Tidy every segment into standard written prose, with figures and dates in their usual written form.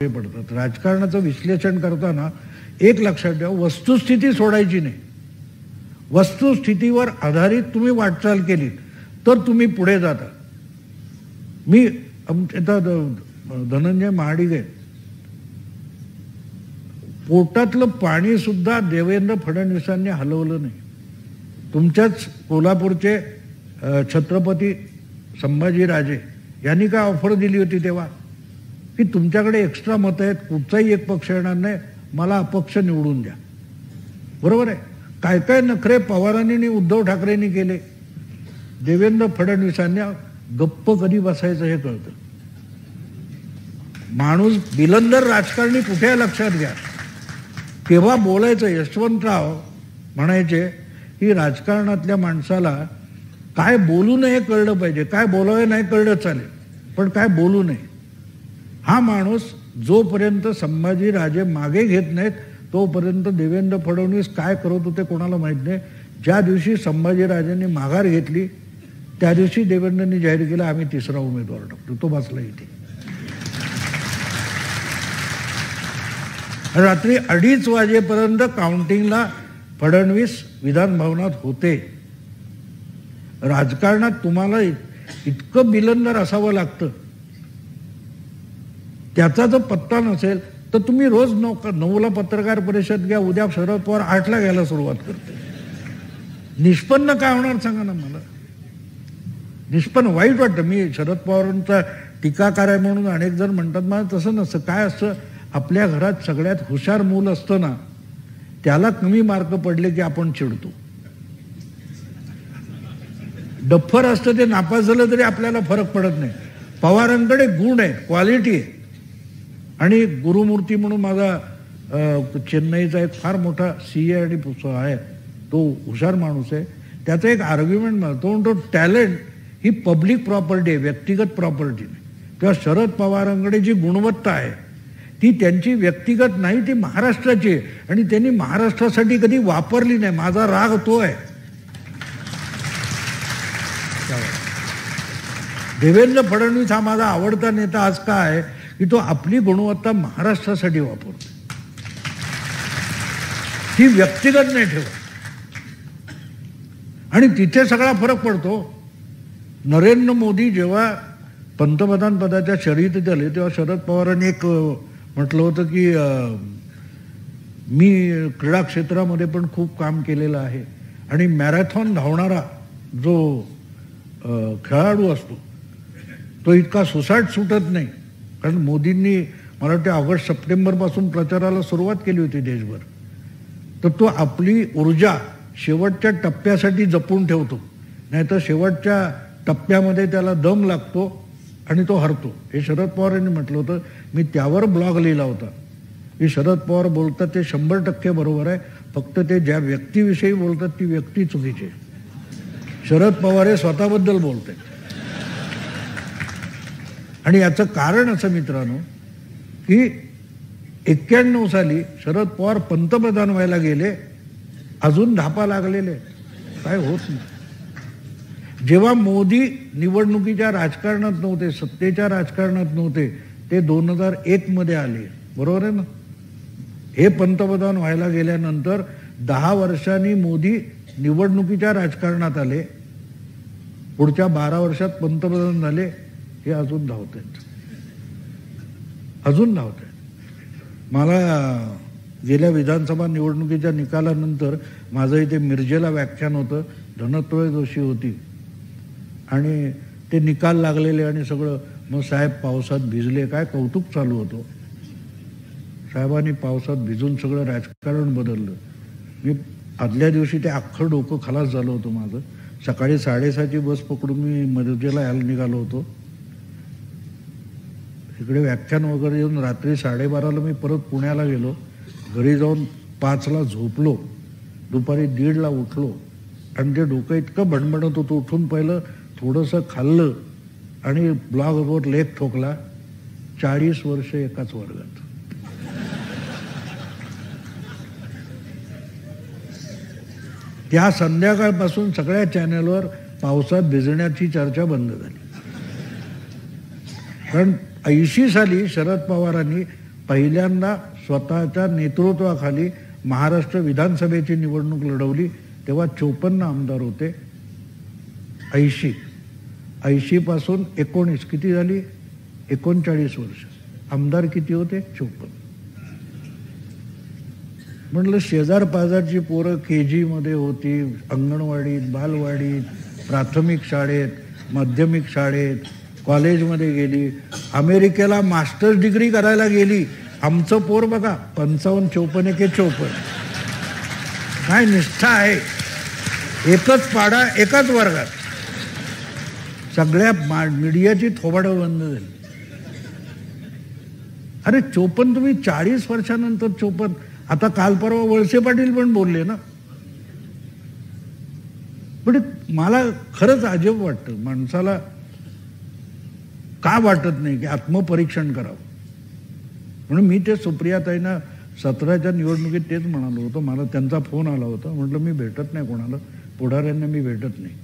पडतात. राजकारणाचं विश्लेषण करताना एक लक्षात ठेवा, वस्तुस्थिती सोडायची नाही. वस्तुस्थितीवर आधारित तुम्ही वाटचाल केली तर तुम्ही पुढे जाता. मी आता धनंजय महाडिक, पोटातलं पाणी सुद्धा देवेंद्र फडणवीसांनी हलवलं नाही. तुमच्याच कोल्हापूरचे छत्रपती संभाजीराजे यांनी काय ऑफर दिली होती तेव्हा, की तुमच्याकडे एक्स्ट्रा मत आहेत, कुठचाही एक पक्ष येणार नाही, मला अपक्ष निवडून द्या. बरोबर आहे. काय काय नखरे पवारांनी आणि उद्धव ठाकरेंनी केले. देवेंद्र फडणवीसांनी गप्प कधी बसायचं हे कळतं. माणूस बिलंदर राजकारणी कुठे आहे लक्षात घ्या. केव्हा बोलायचं. यशवंतराव म्हणायचे की राजकारणातल्या माणसाला काय बोलू नये कळलं पाहिजे, काय बोलावे नाही कळलं चालेल, पण काय बोलू नये. हा माणूस जोपर्यंत संभाजीराजे मागे घेत नाहीत तोपर्यंत देवेंद्र फडणवीस काय करत होते कोणाला माहीत नाही. ज्या दिवशी संभाजीराजेंनी माघार घेतली त्या दिवशी देवेंद्रनी जाहीर केलं आम्ही तिसरा उमेदवार टाकतो. तो बसला इथे. रात्री 2:30 वाजेपर्यंत काउंटिंगला फडणवीस विधान भवनात होते. राजकारणात तुम्हाला इतकं बिलंदर असावं लागतं. त्याचा जर पत्ता नसेल तर तुम्ही रोज 9ला पत्रकार परिषद घ्या, उद्या शरद पवार 8ला घ्यायला सुरुवात करते. निष्पन्न काय होणार सांगा ना मला. निष्पन्न वाईट वाटतं. मी शरद पवारांचा टीकाकार आहे म्हणून अनेक जण म्हणतात, मला तसं नसतं. काय असतं, आपल्या घरात सगळ्यात हुशार मूल असतं ना, त्याला कमी मार्क पडले की आपण चिडतो. डफ्फर असतं ते नापास झालं तरी आपल्याला फरक पडत नाही. पवारांकडे गुण आहे, क्वालिटी आहे. आणि गुरुमूर्ती म्हणून माझा चेन्नईचा एक फार मोठा CA आणि आहे, तो हुशार माणूस आहे. त्याचा एक आर्ग्युमेंट मला तो म्हणतो, टॅलेंट ही पब्लिक प्रॉपर्टी आहे, व्यक्तिगत प्रॉपर्टी नाही. तेव्हा शरद पवारांकडे जी गुणवत्ता आहे ती त्यांची व्यक्तिगत नाही, ती महाराष्ट्राची आहे. आणि त्यांनी महाराष्ट्रासाठी कधी वापरली नाही. माझा राग तो आहे. देवेंद्र फडणवीस हा माझा आवडता नेता आज का आहे की तो आपली गुणवत्ता महाराष्ट्रासाठी वापरतो, ती व्यक्तिगत नाही ठेवत. आणि तिथे सगळा फरक पडतो. नरेंद्र मोदी जेव्हा पंतप्रधान पदाच्या शर्यतीत आले तेव्हा शरद पवारांनी एक म्हटलं होतं की मी क्रीडा क्षेत्रामध्ये पण खूप काम केलेलं आहे आणि मॅरेथॉन धावणारा जो खेळाडू असतो तो इतका सुसाट सुटत नाही. कारण मोदींनी मला वाटते ऑगस्ट सप्टेंबरपासून प्रचाराला सुरुवात केली होती देशभर. तर तो आपली ऊर्जा शेवटच्या टप्प्यासाठी जपून ठेवतो, नाहीतर शेवटच्या टप्प्यामध्ये त्याला दम लागतो आणि तो हरतो. हे शरद पवार यांनी म्हटलं होतं. मी त्यावर ब्लॉग लिहिला होता की शरद पवार बोलतात ते 100% बरोबर आहे, फक्त ते ज्या व्यक्तीविषयी बोलतात ती व्यक्ती चुकीची आहे. शरद पवार हे स्वतःबद्दल बोलत आहेत. आणि याचं कारण असं मित्रांनो की 91 साली शरद पवार पंतप्रधान व्हायला गेले, अजून धापा लागलेले, काय होत नाही. जेव्हा मोदी निवडणुकीच्या राजकारणात नव्हते, सत्तेच्या राजकारणात नव्हते, ते 2001 मध्ये आले. बरोबर आहे ना. हे पंतप्रधान व्हायला गेल्यानंतर 10 वर्षांनी मोदी निवडणुकीच्या राजकारणात आले. पुढच्या 12 वर्षात पंतप्रधान झाले. हे अजून धावत आहेत, अजून धावत आहेत. मला गेल्या विधानसभा निवडणुकीच्या निकालानंतर माझं इथे मिरजेला व्याख्यान होतं. धनत्रय जोशी होती आणि ते निकाल लागलेले आणि सगळं. मग साहेब पावसात भिजले, काय कौतुक चालू होतं. साहेबांनी पावसात भिजून सगळं राजकारण बदललं. मी आदल्या दिवशी ते अख्खं डोकं खलास झालं होतं माझं. सकाळी 6:30ची बस पकडून मी मिरजेला यायला निघालो होतो. इकडे व्याख्यान वगैरे येऊन रात्री 12:30ला मी परत पुण्याला गेलो. घरी जाऊन 5ला झोपलो. दुपारी 1:30ला उठलो आणि ते डोकं इतकं भणभणत होतं. उठून पहिलं थोडंसं खाल्लं आणि ब्लॉगवर लेख ठोकला. 40 वर्ष एकाच वर्गात. त्या संध्याकाळपासून सगळ्या चॅनलवर पावसात भिजण्याची चर्चा बंद झाली. कारण 80 साली शरद पवारांनी पहिल्यांदा स्वतःच्या नेतृत्वाखाली महाराष्ट्र विधानसभेची निवडणूक लढवली तेव्हा 54 आमदार होते. 80 पासून 19 किती झाली? 39 वर्ष. आमदार किती होते? 54. म्हटलं शेजार पाजारची पोरं KG मध्ये होती, अंगणवाडीत, बालवाडीत, प्राथमिक शाळेत, माध्यमिक शाळेत, कॉलेजमध्ये गेली, अमेरिकेला मास्टर्स डिग्री करायला गेली. आमचं पोर बघा 55, 54 के 54. काय निष्ठा आहे. एकच पाडा एकाच वर्गात. सगळ्या मीडियाची थोबाडं बंद झाली. अरे 54 तुम्ही 40 वर्षानंतर 54. आता काल परवा वळसे पाटील पण बोलले ना. पण मला खरंच अजब वाटतं. माणसाला का वाटत नाही की आत्मपरीक्षण करावं. म्हणून मी ते सुप्रियाताईंना 17च्या निवडणुकीत तेच म्हणालो होतो. मला त्यांचा फोन आला होता. म्हटलं मी भेटत नाही कोणाला, पुढाऱ्यांना मी भेटत नाही.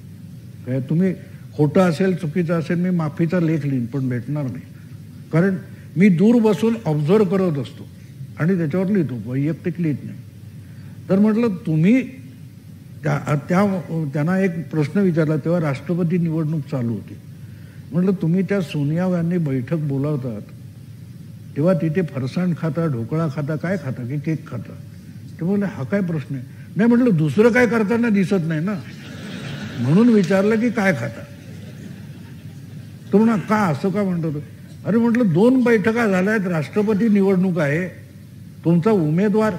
काय तुम्ही खोटं असेल, चुकीचं असेल, मी माफीचा लेख लिहीन पण भेटणार नाही. कारण मी दूर बसून ऑब्झर्व करत असतो आणि त्याच्यावर लिहितो, वैयक्तिक लिहित नाही. तर म्हटलं तुम्ही त्यांना एक प्रश्न विचारला तेव्हा राष्ट्रपती निवडणूक चालू होती. म्हटलं तुम्ही त्या सोनिया गांधी बैठक बोलावतात तेव्हा तिथे फरसाण खाता, ढोकळा खाता, काय खाता की केक खाता? ते बोलले हा काय प्रश्न आहे. नाही म्हटलं दुसरं काय करताना दिसत नाही ना, म्हणून विचारलं की काय खाता. तो म्हणा का असं का म्हणतो तो. अरे म्हटलं 2 बैठका झाल्यात, राष्ट्रपती निवडणूक आहे, तुमचा उमेदवार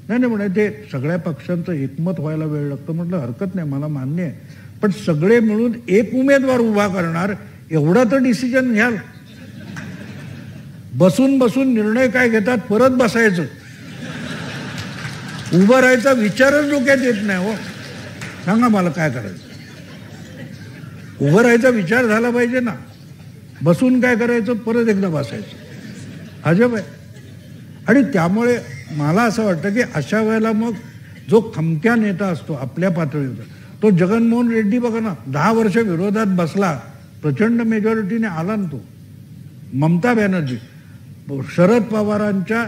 नाही म्हणे ते सगळ्या पक्षांचं एकमत व्हायला वेळ लागतो. म्हटलं हरकत नाही, मला मान्य आहे, पण सगळे मिळून एक उमेदवार उभा करणार एवढा तर डिसिजन घ्याल. बसून बसून निर्णय काय घेतात, परत बसायचं. उभं राहायचा विचारच डोक्यात येत नाही. हो सांगा मला काय करायचं. उभं राहायचा विचार झाला पाहिजे ना. बसून काय करायचं, परत एकदा बसायचं. अजब आहे. आणि त्यामुळे मला असं वाटतं की अशा वेळेला मग जो खमक्या नेता असतो आपल्या पातळीवर, तो जगनमोहन रेड्डी बघा ना, 10 वर्ष विरोधात बसला, प्रचंड मेजॉरिटीने आला ना तो. ममता बॅनर्जी शरद पवारांच्या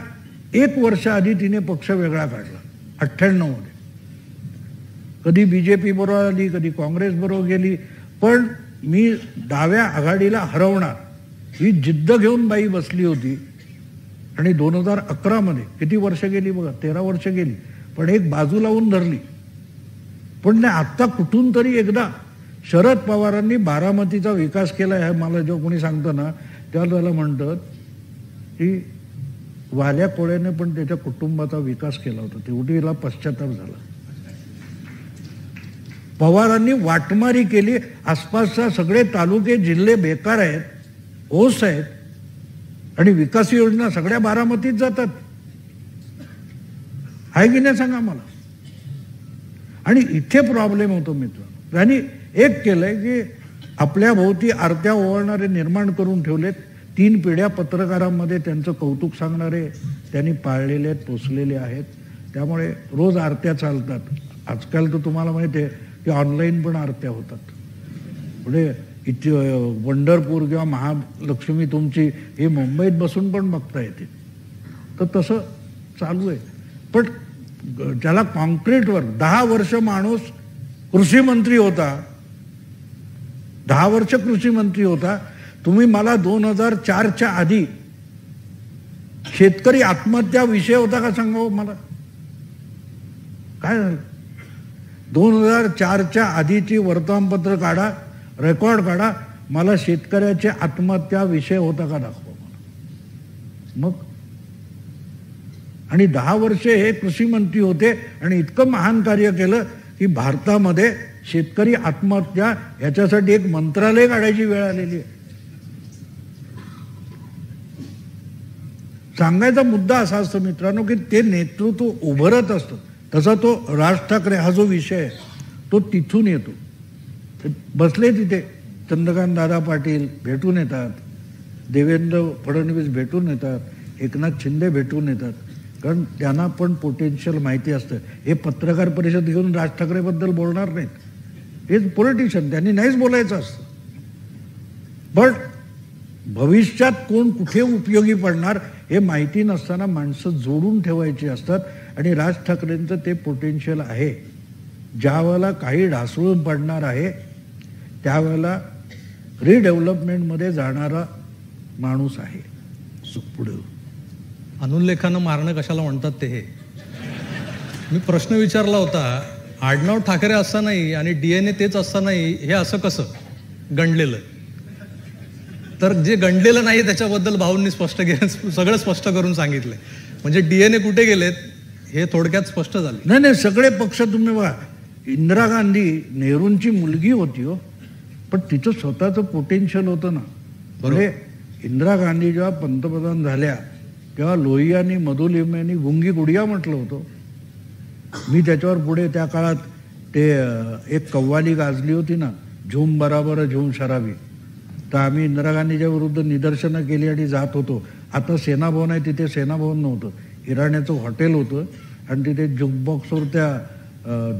1 वर्ष आधी तिने पक्ष वेगळा काढला 98 मध्ये. कधी BJP बरोबर आली, कधी काँग्रेस बरोबर गेली, पण मी डाव्या आघाडीला हरवणार ही जिद्द घेऊन बाई बसली होती. आणि 2011 मध्ये किती वर्ष गेली बघा, 13 वर्ष गेली, पण एक बाजू लावून धरली. पण नाही आता कुठून तरी एकदा शरद पवारांनी बारामतीचा विकास केला आहे मला जेव्हा कोणी सांगतं ना तेव्हा त्याला म्हणतात की वाल्या कोळ्याने पण त्याच्या कुटुंबाचा विकास केला होता, तेवढीला पश्चाताप झाला. पवारांनी वाटमारी केली. आसपासच्या सगळे तालुके जिल्हे बेकार आहेत, ओस आहेत, आणि विकास योजना सगळ्या बारामतीत जातात. आहे की नाही सांगा मला. आणि इथे प्रॉब्लेम होतो मित्र. त्यांनी एक केलंय की आपल्या भोवती आरत्या ओवाळणारे निर्माण करून ठेवलेत. 3 पिढ्या पत्रकारांमध्ये त्यांचं कौतुक सांगणारे त्यांनी पाळलेले आहेत, पोचलेले आहेत. त्यामुळे रोज आरत्या चालतात. आजकाल तर तुम्हाला माहिती आहे की ऑनलाईन पण आरत्या होतात. पुढे इथे पंढरपूर किंवा महालक्ष्मी तुमची हे मुंबईत बसून पण बघता येते. तर तसं चालू आहे. पण ज्याला कॉन्क्रीटवर 10 वर्ष माणूस कृषी मंत्री होता, 10 वर्ष कृषी मंत्री होता. तुम्ही मला 2004च्या आधी शेतकरी आत्महत्या विषय होता का सांगा मला. काय झालं 2004च्या आधीची वर्तमानपत्र काढा, रेकॉर्ड काढा, मला शेतकऱ्याचे आत्महत्या विषय होता का दाखवा मला. मग आणि 10 वर्षे हे कृषी मंत्री होते आणि इतकं महान कार्य केलं की भारतामध्ये शेतकरी आत्महत्या याच्यासाठी एक मंत्रालय काढायची वेळ आलेली आहे. सांगायचा मुद्दा असा असतो मित्रांनो की ते नेतृत्व उभरत असतं. तसा तो राज ठाकरे हा जो विषय आहे तो तिथून येतो. बसले तिथे चंद्रकांत दादा पाटील भेटून येतात, देवेंद्र फडणवीस भेटून येतात, एकनाथ शिंदे भेटून येतात, कारण त्यांना पण पोटेन्शियल माहिती असतं. हे पत्रकार परिषद घेऊन राज ठाकरेबद्दल बोलणार नाहीत, हेच पॉलिटिशियन, त्यांनी नाहीच बोलायचं असतं. पण भविष्यात कोण कुठे उपयोगी पडणार हे माहिती नसताना माणसं जोडून ठेवायची असतात. आणि राज ठाकरेंचं ते पोटेन्शियल आहे. ज्या वेळेला काही ढासळून पडणार आहे त्यावेळेला रिडेव्हलपमेंटमध्ये जाणारा माणूस आहे. पुढे अनुल्लेखानं मारणं कशाला म्हणतात ते हे मी प्रश्न विचारला होता. आडनाव ठाकरे असतानाही आणि DNA तेच असतानाही हे असं कसं गंडलेलं. तर जे गंडलेलं नाही त्याच्याबद्दल भाऊंनी सगळं स्पष्ट करून सांगितलंय. म्हणजे DNA कुठे गेलेत हे थोडक्यात स्पष्ट झालं. नाही सगळे पक्ष तुम्ही बघा. इंदिरा गांधी नेहरूंची मुलगी होती हो, पण तिचं स्वतःचं पोटेन्शियल होतं ना. म्हणजे इंदिरा गांधी जेव्हा पंतप्रधान झाल्या तेव्हा लोहियांनी मधुलिमयांनी गुंगी गुडिया म्हटलं होतं. मी त्याच्यावर पुढे त्या काळात ते एक कव्वाली गाजली होती ना, झूम बराबर झूम शराबी. तर आम्ही इंदिरा गांधीच्या विरुद्ध निदर्शनं केली आणि जात होतो. आता सेनाभवन आहे, तिथे सेनाभवन नव्हतं, इराण्याचं हॉटेल होतं आणि तिथे जुकबॉक्सवर त्या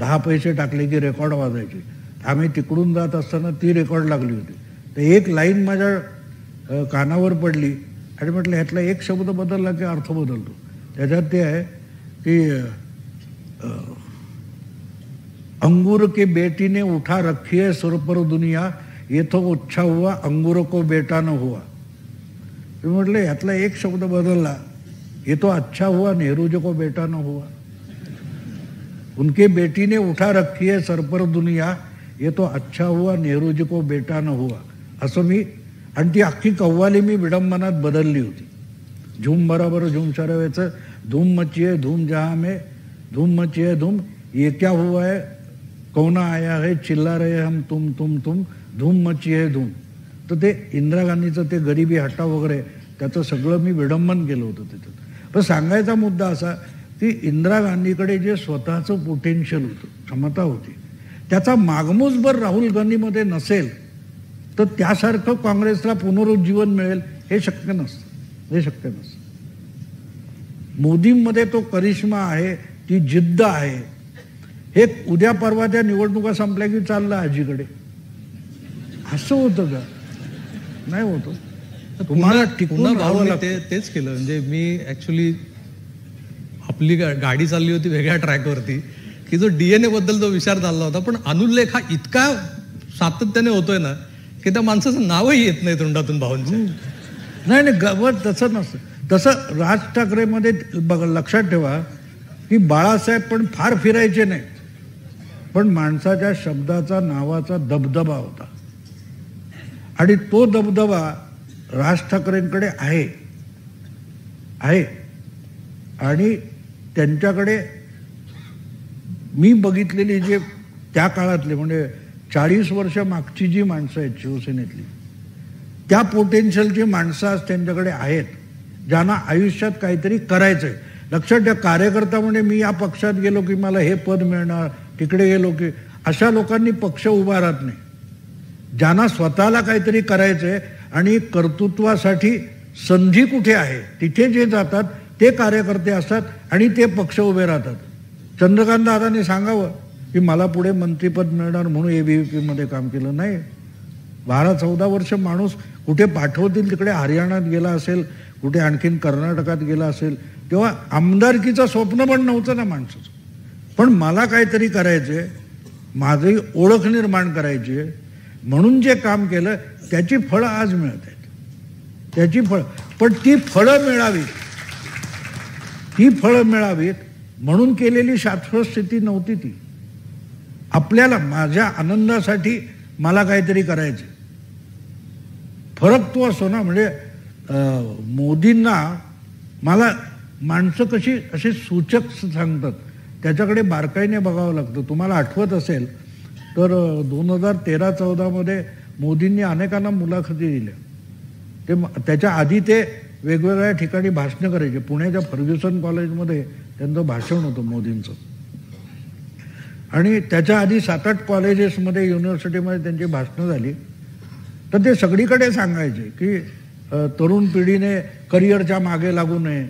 10 पैसे टाकले की रेकॉर्ड वाजायचे. आम्ही तिकडून जात असताना ती रेकॉर्ड लागली होती. तर एक लाईन माझ्या कानावर पडली आणि म्हटलं ह्यातला एक शब्द बदलला की अर्थ बदलतो. त्याच्यात ते आहे की अंगूर के बेटी ने उठा रखी है सुर पर दुनिया, ये तो अच्छा हुआ अंगूर को बेटा न हुआ. मी म्हटलं ह्यातला एक शब्द बदलला, ये तो अच्छा हुआ नेहरू जी को बेटा न हुआ. उनके बेटी ने उठा रखी है सर पर दुनिया, ये तो अच्छा हुआ नेहरू जी को बेटा न हुआ. असं मी आणि ती अख्खी कव्वाली मी विडंबनात बदलली होती. झूम बराबर झूम शराबीचं धूम मची है धूम जहां में, धूम मची है धूम, ये क्या हुआ है कौन आया है चिल्ला रहे हम तुम तुम तुम, धूम मची है धूम. तर ते इंदिरा गांधीचं ते गरिबी हटाव वगैरे त्याचं सगळं मी विडंबन केलं होतं त्याच्यात. पण सांगायचा मुद्दा असा की इंदिरा गांधीकडे जे स्वतःचं पोटेन्शियल होतं, क्षमता होती, त्याचा मागमूसभर राहुल गांधीमध्ये नसेल तर त्यासारखं काँग्रेसला पुनरुज्जीवन मिळेल हे शक्य नसतं. हे शक्य नसतं. मोदींमध्ये तो करिश्मा आहे, ती जिद्द आहे. हे उद्या परवा त्या निवडणुका संपल्या की चाललं आजीकडे, असं होतं का? नाही होतं. तुम्हाला टिकून राहावं लागतं. तेच केलं. म्हणजे मी ऍक्च्युली आपली गाडी चालली होती वेगळ्या ट्रॅकवरती की जो DNA बद्दल जो विचार चालला होता, पण अनुल्लेख हा इतका सातत्याने होतोय ना की त्या माणसाचं नावही येत नाही तोंडातून भाऊंचं. नाही गवत तसं नसतं. तसं राज ठाकरेमध्ये लक्षात ठेवा की बाळासाहेब पण फार फिरायचे नाही, पण माणसाच्या शब्दाचा नावाचा दबदबा होता. आणि तो दबदबा राज ठाकरेंकडे आहे. आणि त्यांच्याकडे मी बघितलेली जे त्या काळातले म्हणजे 40 वर्ष मागची जी माणसं आहेत शिवसेनेतली, त्या पोटेन्शियलची माणसं आज त्यांच्याकडे आहेत, ज्यांना आयुष्यात काहीतरी करायचंय. लक्षात ठेवा, कार्यकर्ता म्हणजे मी या पक्षात गेलो की मला हे पद मिळणार, तिकडे गेलो की, अशा लोकांनी पक्ष उभा राहत नाही. ज्यांना स्वतःला काहीतरी करायचंय आणि कर्तृत्वासाठी संधी कुठे आहे तिथे जे जातात ते कार्यकर्ते असतात आणि ते पक्ष उभे राहतात. चंद्रकांत दादांनी सांगावं की मला पुढे मंत्रिपद मिळणार म्हणून ABVP मध्ये काम केलं नाही. 12-14 वर्ष माणूस कुठे पाठवतील तिकडे हरियाणात गेला असेल, कुठे आणखीन कर्नाटकात गेला असेल, तेव्हा आमदारकीचं स्वप्न पण नव्हतं ना माणसाचं. पण मला काहीतरी करायचंय, माझी ओळख निर्माण करायची म्हणून जे काम केलं त्याची फळं आज मिळत आहेत. त्याची फळं, पण ती फळं मिळावीत म्हणून केलेली शाश्वत स्थिती नव्हती ती. आपल्याला माझ्या आनंदासाठी मला काहीतरी करायचं. फरक तो असतो ना. म्हणजे मोदींना मला माणसं कशी असे सूचक सांगतात त्याच्याकडे बारकाईने बघावं लागतं. तुम्हाला आठवत असेल तर 2013-14 मध्ये मोदींनी अनेकांना मुलाखती दिल्या. ते त्याच्या आधी ते वेगवेगळ्या ठिकाणी भाषणं करायचे. पुण्याच्या फर्ग्युसन कॉलेजमध्ये त्यांचं भाषण होतं मोदींचं. आणि त्याच्या आधी 7-8 कॉलेजेसमध्ये युनिव्हर्सिटीमध्ये त्यांची भाषणं झाली. तर ते सगळीकडे सांगायचे की तरुण पिढीने करिअरच्या मागे लागू नये,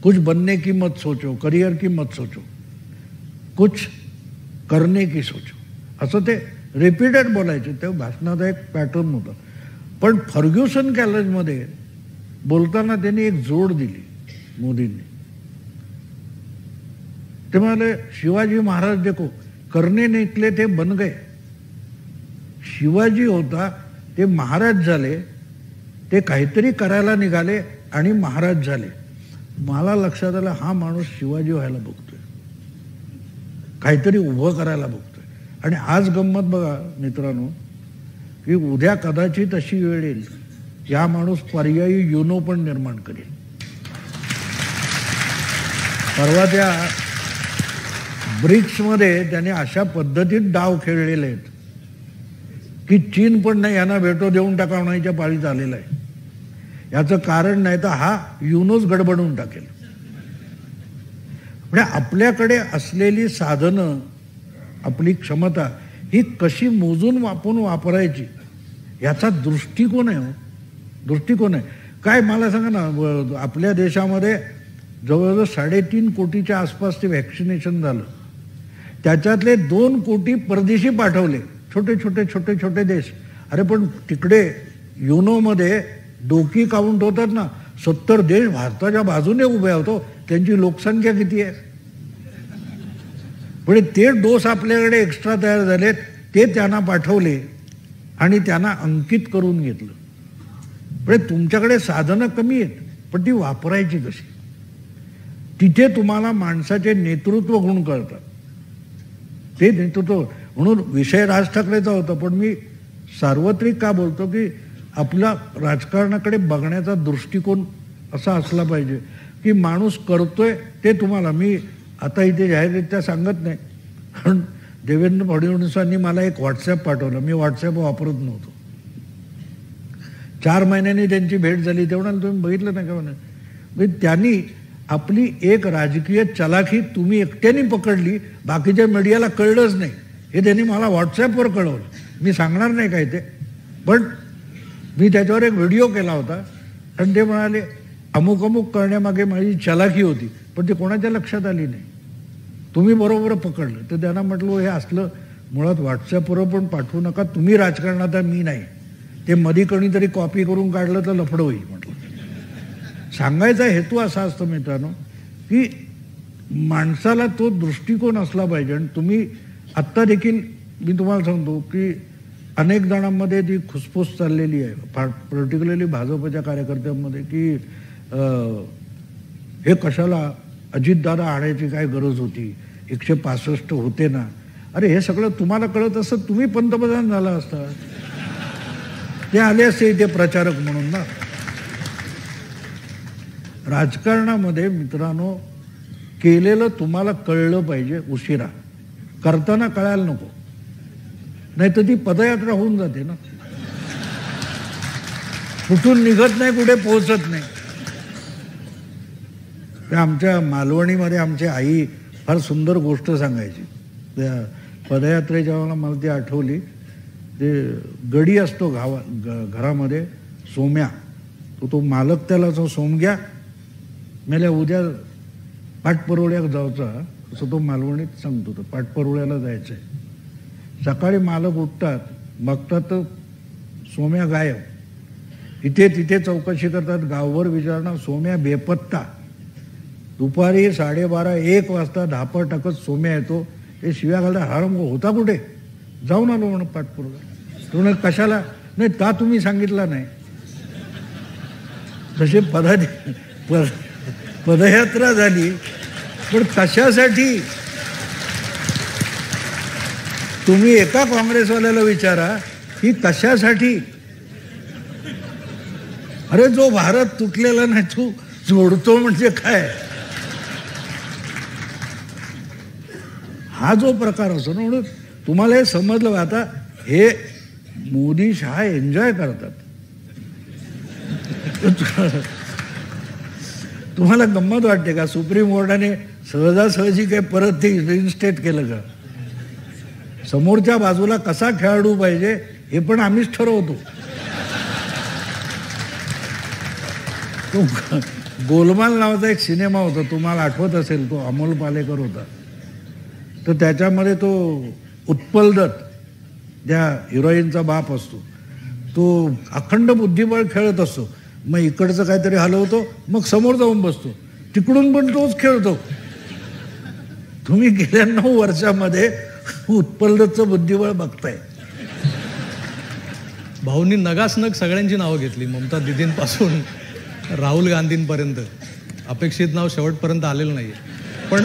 कुछ बनने की मत सोचो, करिअर की मत सोचो, कुछ करने की सोचो, असं ते रिपीटेड बोलायचे. ते भाषणाचा एक पॅटर्न होता. पण फर्ग्युसन कॉलेजमध्ये बोलताना त्यांनी एक जोड दिली मोदींनी. ते म्हणाले शिवाजी महाराज देखो करने निकले ते बन गए. शिवाजी होता ते महाराज झाले, ते काहीतरी करायला निघाले आणि महाराज झाले. मला लक्षात आलं हा माणूस शिवाजी व्हायला बघतोय, काहीतरी उभं करायला बघतोय. आणि आज गंमत बघा मित्रांनो की उद्या कदाचित अशी वेळ येईल या माणूस पर्यायी युनो पण निर्माण करेल. परवा त्या ब्रिक्समध्ये त्याने अशा पद्धतीत डाव खेळलेले आहेत की चीन पण नाही यांना भेटो देऊन टाकवण्याच्या पाळीत आलेला आहे. याचं कारण नाही तर हा युनोच गडबडून टाकेल. म्हणजे आपल्याकडे असलेली साधनं, आपली क्षमता ही कशी मोजून वापरायची याचा दृष्टिकोन आहे. दृष्टिकोन आहे काय मला सांगा ना. आपल्या देशामध्ये जवळजवळ 3.5 कोटीच्या आसपास ते व्हॅक्सिनेशन झालं. त्याच्यातले 2 कोटी परदेशी पाठवले, छोटे छोटे छोटे छोटे देश. अरे पण तिकडे युनोमध्ये डोकी काउंट होतात ना, 70 देश भारताच्या बाजूने उभे होतो. त्यांची लोकसंख्या किती आहे. पण ते डोस आपल्याकडे एक्स्ट्रा तयार झालेत, ते त्यांना पाठवले आणि त्यांना अंकित करून घेतलं. म्हणजे तुमच्याकडे साधनं कमी आहेत, पण ती वापरायची कशी. तिथे तुम्हाला माणसाचे नेतृत्व गुण कळतात. ते नेतृत्व म्हणून विषय राज ठाकरेचा होता, पण मी सार्वत्रिक का बोलतो की आपला राजकारणाकडे बघण्याचा दृष्टिकोन असा असला पाहिजे की माणूस करतोय ते तुम्हाला. मी आता इथे जाहीररित्या सांगत नाही, पण देवेंद्र फडणवीसांनी मला एक व्हॉट्सॲप पाठवलं. मी व्हॉट्सॲप वापरत नव्हतो. 4 महिन्यांनी त्यांची भेट झाली, तेवढा तुम्ही बघितलं नाही का म्हणा. त्यांनी आपली एक राजकीय चलाखी तुम्ही एकट्याने पकडली, बाकीच्या मीडियाला कळलंच नाही. हे त्यांनी मला व्हॉट्सॲपवर कळवलं. मी सांगणार नाही काय ते, पण मी त्याच्यावर एक व्हिडिओ केला होता आणि ते म्हणाले अमुक अमुक करण्यामागे माझी चलाखी होती, पण ते कोणाच्या लक्षात आली नाही. तुम्ही बरोबर पकडलं. तर त्यांना म्हटलं हे असलं मुळात व्हॉट्सॲपवर पण पाठवू नका. तुम्ही राजकारणात मी नाही. ते मधी कोणीतरी कॉपी करून काढलं तर लफडं होईल म्हटलं. सांगायचा हेतू असा असतो मित्रांनो की माणसाला तो दृष्टिकोन असला पाहिजे. आणि तुम्ही आत्ता देखील मी तुम्हाला सांगतो की अनेक जणांमध्ये ती खुसफुस चाललेली आहे, पर्टिक्युलरली भाजपच्या कार्यकर्त्यांमध्ये, की हे कशाला अजितदादा आणायची काय गरज होती, 165 होते ना. अरे हे सगळं तुम्हाला कळत असतं तुम्ही पंतप्रधान झाला असता. ते आले असते इथे प्रचारक म्हणून ना. राजकारणामध्ये मित्रांनो केलेलं तुम्हाला कळलं पाहिजे उशिरा, करताना कळायला नको, नाही तर ती पदयात्रा होऊन जाते ना. कुठून निघत नाही, कुठे पोहोचत नाही. त्या आमच्या मालवणीमध्ये आमची आई फार सुंदर गोष्ट सांगायची. त्या पदयात्रेच्या वेळेला मला ती आठवली. ते गडी असतो घरामध्ये सोम्या, तो मालक त्याला जो सोमग्या मेल्या उद्या पाटपरोळ्यात जायचा असं तो मालवणीत सांगतो. तो पाटपरोळ्याला जायचंय. सकाळी मालक उठतात, बघतात तर सोम्या गायब. इथे तिथे चौकशी करतात, गावभर विचारणा, सोम्या बेपत्ता. दुपारी 12:30-1 वाजता धापा टाकत सोम्या येतो. ते शिव्या घालता, हरम होता कुठे, जाऊन आलो म्हणून पाटपरोळ्या. तुम्ही कशाला, नाही का तुम्ही सांगितलं नाही. तसे पदयात्रा झाली, पण कशासाठी तुम्ही एका काँग्रेसवाल्याला विचारा की कशासाठी. अरे जो भारत तुटलेला नाही तू जोडतो म्हणजे काय, हा जो प्रकार असतो ना. म्हणून तुम्हाला हे समजलं. आता हे मोदी शहा एन्जॉय करतात. तुम्हाला गंमत वाटते का सुप्रीम कोर्टाने सहजासहजी काय परत ते रिइन्स्टेट केलं का. समोरच्या बाजूला कसा खेळाडू पाहिजे हे पण आम्हीच ठरवतो. तो गोलमाल नावाचा एक सिनेमा होता, तुम्हाला आठवत असेल, तो अमोल पालेकर होता. तर त्याच्यामध्ये तो उत्पल दत्त ज्या हिरोईनचा बाप असतो तो अखंड बुद्धिबळ खेळत असतो. मग इकडचं काहीतरी हलवतो, मग समोर जाऊन बसतो, तिकडून पण तोच खेळतो. तुम्ही गेल्या 9 वर्षामध्ये उत्पलचं बुद्धिबळ बघताय. भाऊंनी नगासनग सगळ्यांची नावं घेतली, ममता दिदींपासून राहुल गांधींपर्यंत. अपेक्षित नाव शेवटपर्यंत आलेलं नाही. पण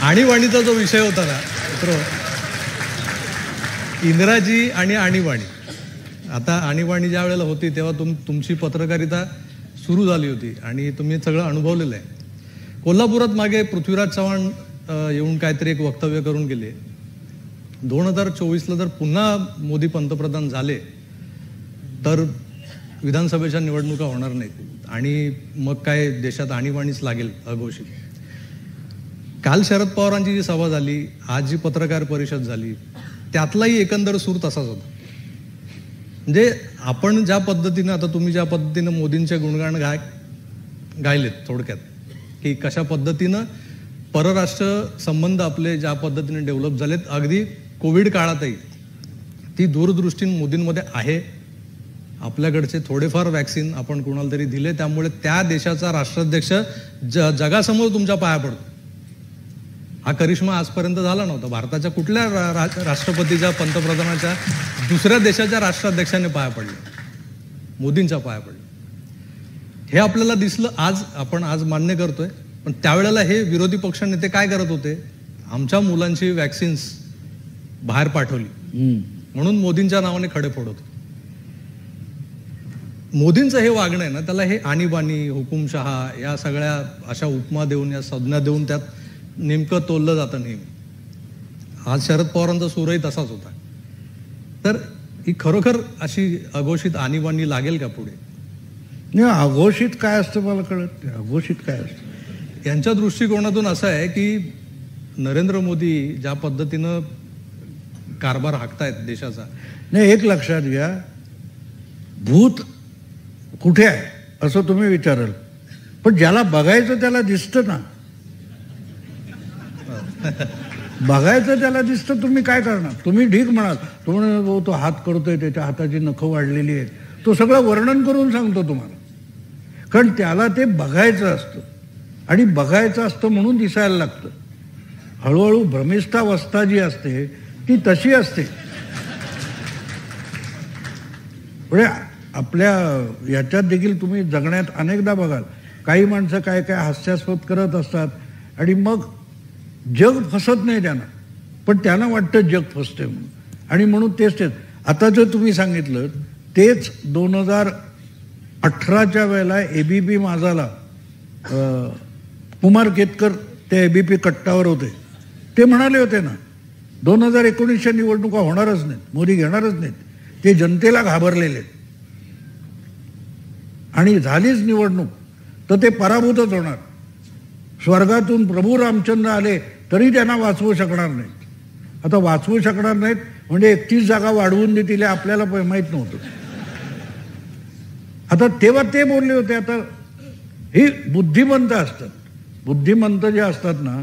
आणीबाणीचा जो विषय होता ना मित्र, इंदिराजी आणि आणीबाणी. आता आणीबाणी ज्या वेळेला होती तेव्हा तुमची पत्रकारिता सुरू झाली होती आणि तुम्ही सगळं अनुभवलेलं आहे. कोल्हापुरात मागे पृथ्वीराज चव्हाण येऊन काहीतरी एक वक्तव्य करून गेले, 2024ला जर पुन्हा मोदी पंतप्रधान झाले तर विधानसभेच्या निवडणुका होणार नाहीत आणि मग काय देशात आणीबाणीच लागेल अघोषित. काल शरद पवारांची जी सभा झाली, आज जी पत्रकार परिषद झाली, त्यातलाही एकंदर सूर तसाच होता. म्हणजे आपण ज्या पद्धतीनं, आता तुम्ही ज्या पद्धतीनं मोदींचे गुणगान गायलेत थोडक्यात, की कशा पद्धतीनं परराष्ट्र संबंध आपले ज्या पद्धतीने डेव्हलप झालेत, अगदी कोविड काळातही ती दूरदृष्टी मोदींमध्ये आहे. आपल्याकडचे थोडेफार वॅक्सिन आपण कोणाला तरी दिले, त्यामुळे त्या देशाचा राष्ट्राध्यक्ष जगासमोर तुमच्या पाया पडतो. हा करिश्मा आजपर्यंत झाला नव्हता. भारताच्या कुठल्या राष्ट्रपतीच्या, पंतप्रधानाच्या, दुसऱ्या देशाच्या राष्ट्राध्यक्षाने पाया पडले, मोदींच्या पाया पडले. हे आपल्याला दिसलं. आपण आज मान्य करतोय, पण त्यावेळेला हे विरोधी पक्ष नेते काय करत होते? आमच्या मुलांची वॅक्सिन्स बाहेर पाठवली म्हणून मोदींच्या नावाने खडे फोडत. मोदींचं हे वागणं आहे ना, त्याला हे आणीबाणी, हुकुमशहा या सगळ्या अशा उपमा देऊन, या संज्ञा देऊन त्यात नेमकं तोललं जातं नेहमी. आज शरद पवारांचा सूरही तसाच होता. तर ही खरोखर अशी अघोषित आणीबाणी लागेल का पुढे? नाही, अघोषित काय असतं मला कळत नाही. अघोषित काय असतं? यांच्या दृष्टिकोनातून असं आहे की नरेंद्र मोदी ज्या पद्धतीनं कारभार हाकतायत देशाचा. नाही, एक लक्षात घ्या, भूत कुठे आहे असं तुम्ही विचाराल, पण ज्याला बघायचं त्याला दिसतं ना. बघायचं त्याला दिसतं, तुम्ही काय करणार? तुम्ही ढीक म्हणाल, तुम्ही तो हात करतोय, त्याच्या हाताची नखं वाढलेली आहेत, तो सगळं वर्णन करून सांगतो तुम्हाला. कारण त्याला ते बघायचं असतं आणि बघायचं असतं म्हणून दिसायला लागतं. हळूहळू भ्रमिष्ठावस्था जी असते ती तशी असते. म्हणजे आपल्या याच्यात देखील तुम्ही जगण्यात अनेकदा बघाल, काही माणसं काय काय हास्यास्पद करत असतात आणि मग जग फसत नाही त्यांना, पण त्यांना वाटतं जग फसते म्हणून, आणि म्हणून तेच आता जे तुम्ही सांगितलं तेच 2018च्या वेळेला एबीपी माझाला कुमार केतकर ते एबीपी कट्टावर होते, ते म्हणाले होते ना 2019च्या निवडणुका होणारच नाहीत, मोदी घेणारच नाहीत, ते जनतेला घाबरलेले आणि झालीच निवडणूक तर ते पराभूतच होणार. स्वर्गातून प्रभू रामचंद्र आले तरी त्यांना वाचवू शकणार नाहीत. आता वाचवू शकणार नाहीत म्हणजे 31 जागा वाढवून देतील हे आपल्याला माहीत नव्हतं. आता तेव्हा ते बोलले होते. आता ही बुद्धिमंत असतात, बुद्धिमंत जे असतात ना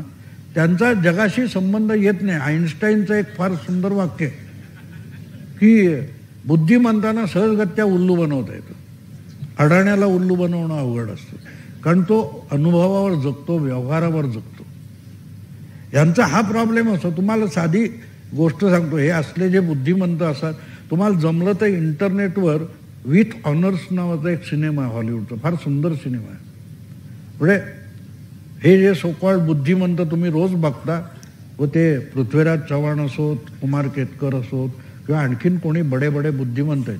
त्यांचा जगाशी संबंध येत नाही. आईन्स्टाईनचं एक फार सुंदर वाक्य की बुद्धिमंतांना सहजगत्या उल्लू बनवता येतं, अडाण्याला उल्लू बनवणं अवघड असतं, कारण तो अनुभवावर जगतो, व्यवहारावर जगतो. यांचा हा प्रॉब्लेम असतो. तुम्हाला साधी गोष्ट सांगतो, हे असले जे बुद्धिमंत असतात, तुम्हाला जमलं तर इंटरनेटवर विथ ऑनर्स नावाचा एक सिनेमा आहे हॉलिवूडचा, फार सुंदर सिनेमा आहे. पुढे हे जे सोकॉल्ड बुद्धिमंत तुम्ही रोज बघता, व ते पृथ्वीराज चव्हाण असोत, कुमार केतकर असोत किंवा आणखीन कोणी बडे बडे बुद्धिमंत आहेत,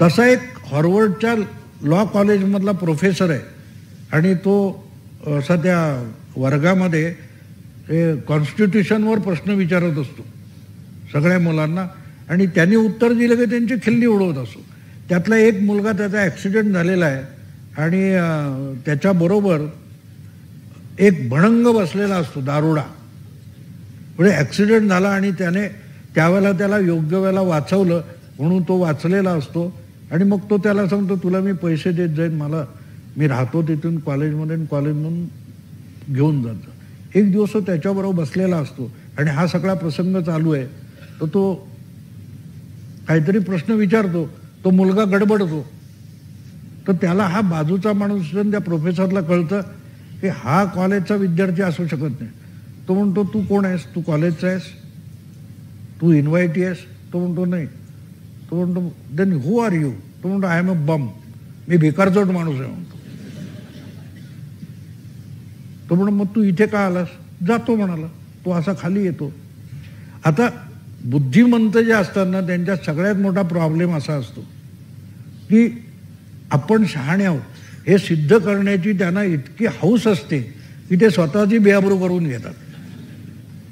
तसा एक हार्वर्डच्या लॉ कॉलेजमधला प्रोफेसर आहे आणि तो असा त्या वर्गामध्ये कॉन्स्टिट्यूशनवर प्रश्न विचारत असतो सगळ्या मुलांना, आणि त्यांनी उत्तर दिलं की त्यांची खिल्ली उडवत असतो. त्यातला एक मुलगा, त्याचा ॲक्सिडेंट झालेला आहे आणि त्याच्याबरोबर एक भणंग बसलेला असतो, दारुडा. पुढे ॲक्सिडेंट झाला आणि त्याने त्यावेळेला त्याला योग्य वेळेला वाचवलं म्हणून तो वाचलेला असतो, आणि मग तो त्याला सांगतो तुला मी पैसे देत जाईन, मी राहतो तिथून कॉलेजमध्ये, कॉलेजमधून घेऊन जातो. एक दिवस तो त्याच्याबरोबर बसलेला असतो आणि हा सगळा प्रसंग चालू आहे. तर तो काहीतरी प्रश्न विचारतो, तो मुलगा गडबडतो, तर त्याला हा बाजूचा माणूस त्या प्रोफेसरला कळतं की हा कॉलेजचा विद्यार्थी असू शकत नाही. तो म्हणतो तू कोण आहेस, तू कॉलेजचा आहेस, तू इन्व्हायटी आहेस? तो म्हणतो नाही. तो म्हणतो देन हू आर यू? तो म्हणतो आय एम अ बम, मी भिकारचोट माणूस आहे म्हणतो. तो म्हणतो मग तू इथे का आलास? जातो म्हणाला. तो असा खाली येतो. आता बुद्धिमंत जे असतात ना, त्यांच्या सगळ्यात मोठा प्रॉब्लेम असा असतो की आपण शहाणे आहोत हे सिद्ध करण्याची त्यांना इतकी हौस असते की ते स्वतःची बेआबरू करून घेतात.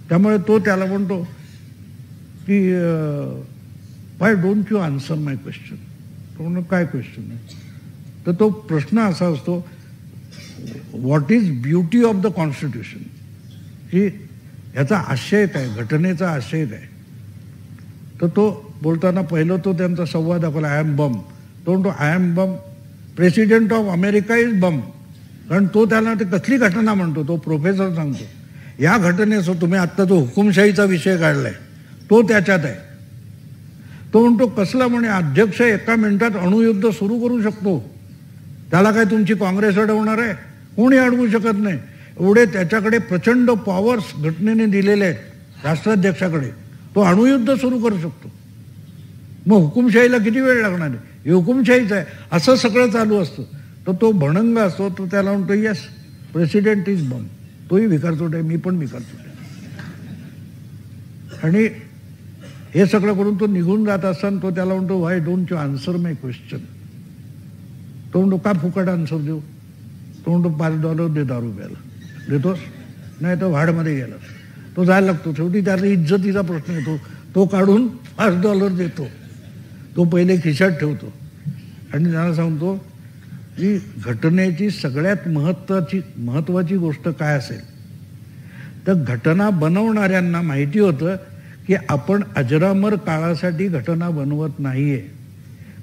त्यामुळे तो त्याला म्हणतो की why don't you answer my question? तो म्हणतो काय क्वेश्चन आहे? तर तो प्रश्न असा असतो, what is beauty of the constitution? की याचा आशय काय, घटनेचा आशय काय? तर तो बोलताना पहिलं तो त्यांचा संवाद दाखवला, आय एम बम. तो म्हणतो I am bum, president of America is bum. कारण तो त्याला ते कसली घटना म्हणतो, तो प्रोफेसर सांगतो या घटनेचं तुम्ही आत्ता जो हुकुमशाहीचा विषय काढलाय तो त्याच्यात आहे. तो म्हणतो कसला? म्हणे अध्यक्ष एका मिनिटात अणुयुद्ध सुरू करू शकतो, त्याला काय तुमची काँग्रेस अडवणार आहे? कोणी अडवू शकत नाही. एवढे त्याच्याकडे प्रचंड पॉवर्स घटनेने दिलेले आहेत राष्ट्राध्यक्षाकडे, तो अणुयुद्ध सुरू करू शकतो. मग हुकुमशाहीला किती वेळ लागणार आहे? हे हुकुमशाहीच आहे. असं सगळं चालू असतं. तर तो भणंग असतो, तो त्याला म्हणतो येस प्रेसिडेंट इज बम. तोही विकारचोट आहे, मी पण विकारचोट आहे. आणि हे सगळं करून तो निघून जात असताना तो त्याला म्हणतो why don't you answer my question? तो म्हणतो का फुकट आन्सर देऊ? तो म्हणतो $5 दे दारू प्यायला. देतोस? नाही तर वाढमध्ये गेला. तो जायला लागतो. शेवटी त्याला इज्जतीचा प्रश्न येतो, तो काढून $5 देतो. तो पहिले खिशात ठेवतो आणि त्याला सांगतो की घटनेची सगळ्यात महत्वाची गोष्ट काय असेल तर घटना बनवणाऱ्यांना माहिती होतं की आपण अजरामर काळासाठी घटना बनवत नाहीये,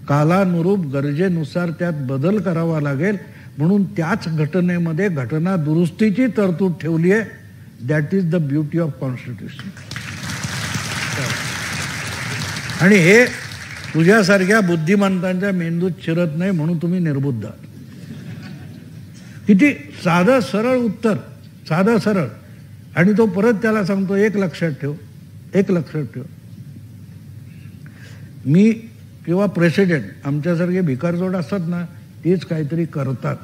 कालानुरूप गरजेनुसार त्यात बदल करावा लागेल म्हणून त्याच घटनेमध्ये घटना दुरुस्तीची तरतूद ठेवली आहे. That is the beauty of constitution. आणि हे तुझ्यासारख्या बुद्धिमंतांच्या मेंदूत शिरत नाही म्हणून तुम्ही निर्बुद्ध आहात. किती साधं सरळ उत्तर, साधं सरळ. आणि तो परत त्याला सांगतो एक लक्षात ठेव, मी किंवा प्रेसिडेंट आमच्यासारखे भिकारचोट असतात ना, तेच काहीतरी करतात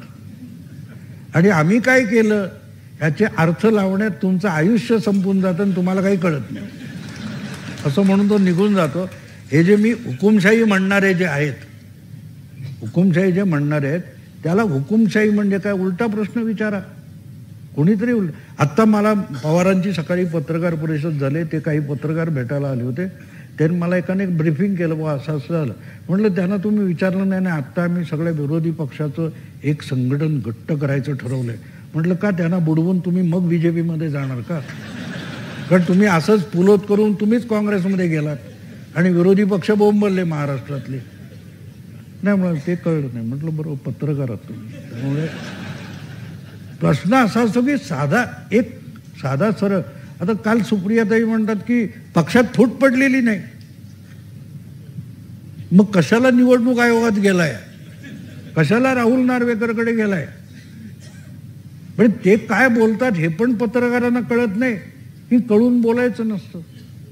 आणि आम्ही काय केलं ह्याचे अर्थ लावण्यात तुमचं आयुष्य संपून जातं आणि तुम्हाला काही कळत नाही. असं म्हणून तो निघून जातो. हे जे मी हुकुमशाही म्हणणारे जे आहेत, हुकुमशाही जे म्हणणारे आहेत त्याला हुकुमशाही म्हणजे काय उलटा प्रश्न विचारा. कोणीतरी आत्ता मला पवारांची सकाळी पत्रकार परिषद झाले, ते काही पत्रकार भेटायला आले होते. त्यांनी मला एकाने ब्रीफिंग केलं, बा असं असं झालं. म्हटलं त्यांना तुम्ही विचारलं नाही ना, आत्ता आम्ही सगळ्या विरोधी पक्षाचं एक संघटन घट्ट करायचं ठरवलंय. म्हटलं का? त्यांना बुडवून तुम्ही मग बीजेपीमध्ये जाणार का? कारण तुम्ही असंच पुलोत करून तुम्हीच काँग्रेसमध्ये गेलात आणि विरोधी पक्ष बोंबलले महाराष्ट्रातले. नाही म्हणून ते कळलं नाही. म्हटलं बरोबर पत्रकार आहात तुम्ही. त्यामुळे प्रश्न असा असतो की साधा सरळ. आता काल सुप्रियाताई म्हणतात की पक्षात फूट पडलेली नाही, मग कशाला निवडणूक आयोगात गेलाय, कशाला राहुल नार्वेकरकडे गेलाय? म्हणजे ते काय बोलतात हे पण पत्रकारांना कळत नाही की कळून बोलायचं नसतं.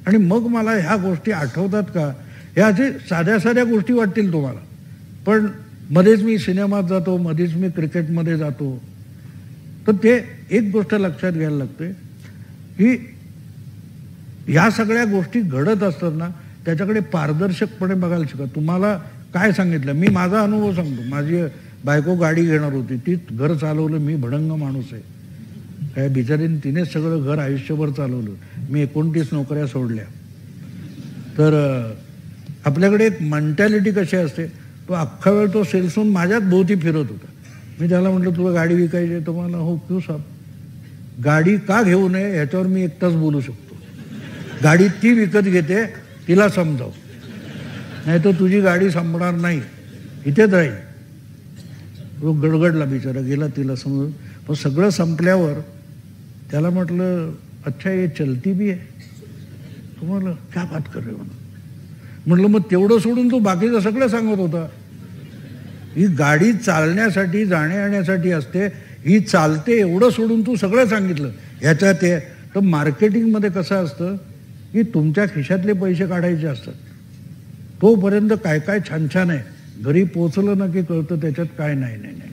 आणि मग मला ह्या गोष्टी आठवतात का? ह्या असे साध्या गोष्टी वाटतील तुम्हाला, पण मध्येच मी सिनेमात जातो, मध्येच मी क्रिकेटमध्ये जातो. तर ते एक गोष्ट लक्षात घ्यायला लागते की ह्या सगळ्या गोष्टी घडत असतात ना, त्याच्याकडे पारदर्शकपणे बघायला शिका. तुम्हाला काय सांगितलं, मी माझा अनुभव सांगतो. माझी बायको गाडी घेणार होती, तीच घर चालवलं. मी भडंग माणूस आहे, काय बिचारीने तिनेच सगळं घर आयुष्यभर चालवलं. मी 29 नोकऱ्या सोडल्या. तर आपल्याकडे एक मेंटॅलिटी कशी असते, तो अख्खा वेळ तो सेल्समन माझ्याच भोवती फिरत होता. मी त्याला म्हटलं तुला गाडी विकायची आहे? तो मला हो क्यों साहेब. गाडी का घेऊ नये ह्याच्यावर मी एकटाच बोलू शकतो. गाडी ती विकत घेते, तिला समजाव, नाही तर तुझी गाडी संपणार नाही, इथेच राहील. तो गडगडला बिचारा, गेला तिला समजून. पण सगळं संपल्यावर त्याला म्हटलं अच्छा ये चलती भी है? तो म्हटलं क्या बात कर रहे हो? म्हटलं मग तेवढं सोडून तू बाकीचं सगळं सांगत होता. ही गाडी चालण्यासाठी जाण्या येण्यासाठी असते, ही चालते एवढं सोडून तू सगळं सांगितलं. ह्याच्यात ते तर मार्केटिंगमध्ये कसं असतं की तुमच्या खिशातले पैसे काढायचे असतात. तोपर्यंत काय काय छान छान आहे, घरी पोचलं ना की कळतं त्याच्यात काय नाही नाही नाही.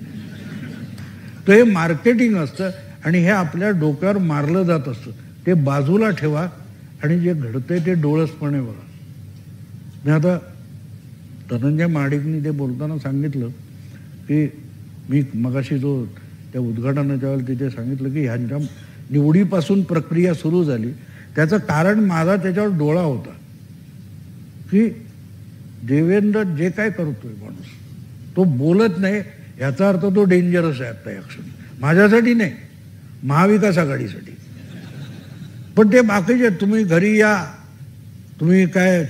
तर हे मार्केटिंग असतं आणि हे आपल्या डोक्यावर मारलं जात असतं. ते बाजूला ठेवा आणि जे घडतंय ते डोळसपणे बघा. मी आता धनंजय महाडिकनी ते बोलताना सांगितलं की मी मगाशी जो त्या उद्घाटनाच्या वेळेला तिथे सांगितलं की ह्यांच्या निवडीपासून प्रक्रिया सुरू झाली. त्याचं कारण माझा त्याच्यावर डोळा होता की देवेंद्र जे काय करतोय माणूस, तो बोलत नाही याचा अर्थ तो डेंजरस आहे आता या क्षणी. माझ्यासाठी नाही, महाविकास आघाडीसाठी. पण ते बाकीचे तुम्ही घरी या, तुम्ही काय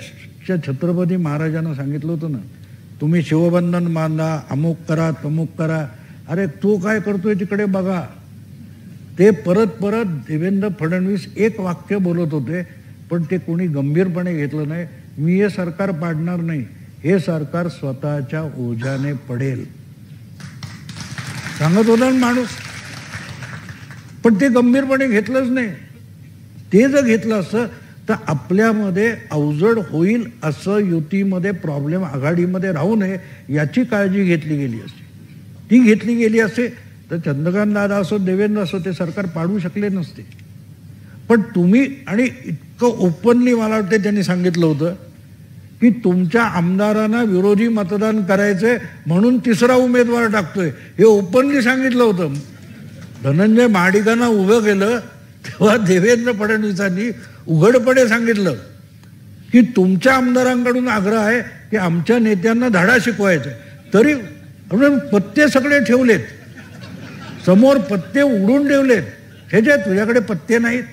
छत्रपती महाराजांना सांगितलं होतं ना, तुम्ही शिवबंधन बांधा, अमुक करा तमुक करा. अरे तो काय करतोय तिकडे बघा. ते परत परत देवेंद्र फडणवीस एक वाक्य बोलत होते पण ते कोणी गंभीरपणे घेतलं नाही. मी हे सरकार पाडणार नाही, हे सरकार स्वतःच्या ओझ्याने पडेल सांगत होता माणूस. पण ते गंभीरपणे घेतलंच नाही. ते जर घेतलं असतं तर आपल्यामध्ये अवजड होईल असं युतीमध्ये प्रॉब्लेम आघाडीमध्ये राहू नये याची काळजी घेतली गेली असते. ती घेतली गेली असते तर चंद्रकांत दादा असो देवेंद्र असो ते सरकार पाडू शकले नसते. पण तुम्ही आणि इतकं ओपनली मला वाटतं त्यांनी सांगितलं होतं की तुमच्या आमदारांना विरोधी मतदान करायचंय म्हणून तिसरा उमेदवार टाकतोय, हे ओपनली सांगितलं होतं. धनंजय महाडिकांना उभं केलं तेव्हा देवेंद्र फडणवीसांनी उघडपणे सांगितलं की तुमच्या आमदारांकडून आग्रह आहे की आमच्या नेत्यांना धडा शिकवायचा. तरी पत्ते सगळे ठेवलेत समोर, पत्ते उडून ठेवलेत. हे जे तुझ्याकडे पत्ते नाहीत,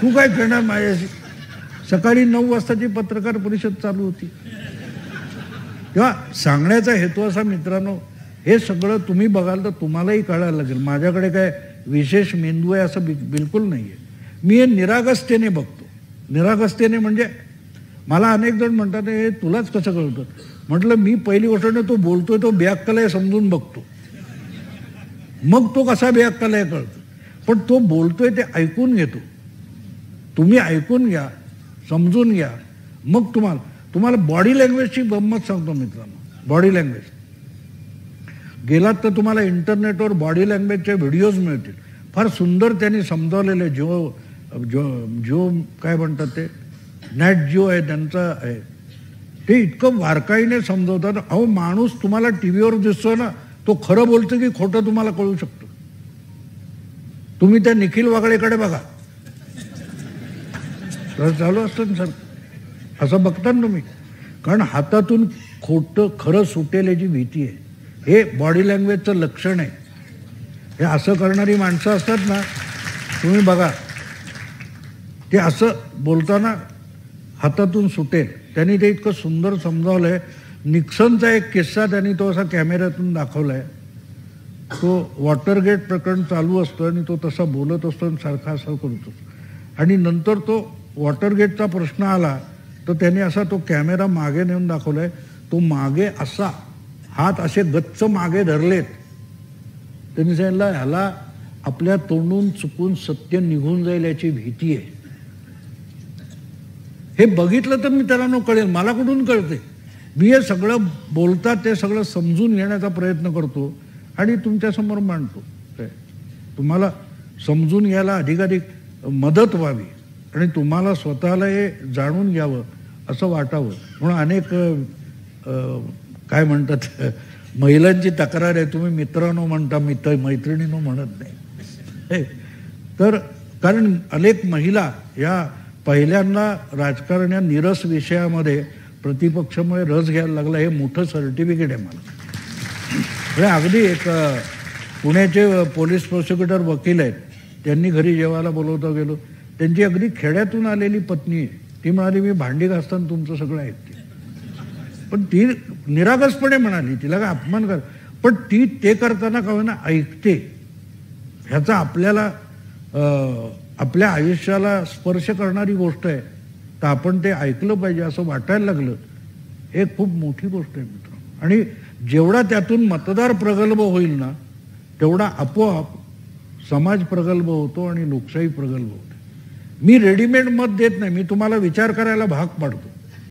तू काय करणार माझ्याशी. सकाळी 9 वाजताची पत्रकार परिषद चालू होती. तेव्हा सांगण्याचा हेतू असा मित्रांनो, हे सगळं तुम्ही बघाल तर तुम्हालाही कळायला लागेल. माझ्याकडे काय विशेष मेंदू आहे असं बिलकुल नाही आहे. मी हे निरागसतेने बघतो. निरागसतेने म्हणजे मला अनेक जण म्हणतात हे तुलाच कसं कळतं. म्हटलं मी पहिली गोष्ट तो बोलतोय तो बेअक्कल आहे समजून बघतो, मग तो कसा बेअक्कल आहे कळतं. पण तो बोलतोय ते ऐकून घेतो. तुम्ही ऐकून घ्या, समजून घ्या, मग तुम्हाला बॉडी लँग्वेजची गंमत सांगतो मित्रांनो. बॉडी लँग्वेज गेलात तर तुम्हाला इंटरनेटवर बॉडी लँग्वेजचे व्हिडिओज मिळतील. फार सुंदर त्यांनी समजावलेले. जिओ काय म्हणतात ते नॅट जिओ आहे त्यांचं आहे, ते इतकं बारकाईने समजवतात. अहो माणूस तुम्हाला टीव्हीवर दिसतो ना, तो खरं बोलतो की खोटं तुम्हाला कळू शकतं. तुम्ही त्या निखिल वागळेकडे बघा, तर चालू असतं सर असं बघता ना तुम्ही. कारण हातातून खोटं खरं सुटेल याची भीती आहे. हे बॉडी लँग्वेजचं लक्षण आहे. हे असं करणारी माणसं असतात ना, तुम्ही बघा ते असं बोलताना हातातून सुटेल. त्यांनी ते इतकं सुंदर समजावलं आहे. निक्सनचा एक किस्सा त्यांनी तो असा कॅमेऱ्यातून दाखवला आहे. तो वॉटरगेट प्रकरण चालू असतं आणि तो तसा बोलत असतो आणि सारखा असं करतो. आणि नंतर तो वॉटरगेटचा प्रश्न आला तर त्याने असा तो कॅमेरा मागे नेऊन दाखवला आहे. तो मागे असा हात असे गच्च मागे धरलेत. त्यांनी सांगितलं ह्याला आपल्या तोंडून चुकून सत्य निघून जाईल याची भीती आहे. हे बघितलं तर मी त्याला न कळेल, मला कुठून कळते. मी हे सगळं बोलतात ते सगळं समजून घेण्याचा प्रयत्न करतो आणि तुमच्यासमोर मांडतो. तुम्हाला समजून घ्यायला अधिकाधिक मदत व्हावी आणि तुम्हाला स्वतःला हे जाणून घ्यावं असं वाटावं म्हणून अनेक काय म्हणतात महिलांची तक्रार आहे. तुम्ही मित्रांनो म्हणता, मैत्रिणीनो म्हणत नाही. तर कारण अनेक महिला या पहिल्यांदा राजकारण या निरस विषयामध्ये प्रतिपक्षामुळे रस घ्यायला लागला. हे मोठं सर्टिफिकेट आहे मला. अगदी एक पुण्याचे पोलीस प्रोसिक्युटर वकील आहेत, त्यांनी घरी जेवायला बोलवता गेलो. त्यांची अगदी खेड्यातून आलेली पत्नी आहे. ती म्हणाली मी भांडी घासताना तुमचं सगळं ऐकते. पण ती निरागसपणे म्हणाली, तिला काय अपमान कर, पण ती ते करताना का होईना ऐकते. ह्याचा आपल्याला आपल्या आयुष्याला स्पर्श करणारी गोष्ट आहे तर आपण ते ऐकलं पाहिजे असं वाटायला लागलं हे खूप मोठी गोष्ट आहे मित्र. आणि जेवढा त्यातून मतदार प्रगल्भ होईल ना तेवढा आपोआप समाज प्रगल्भ होतो आणि लोकशाही प्रगल्भ होते. मी रेडीमेड मत देत नाही, मी तुम्हाला विचार करायला भाग पाडतो.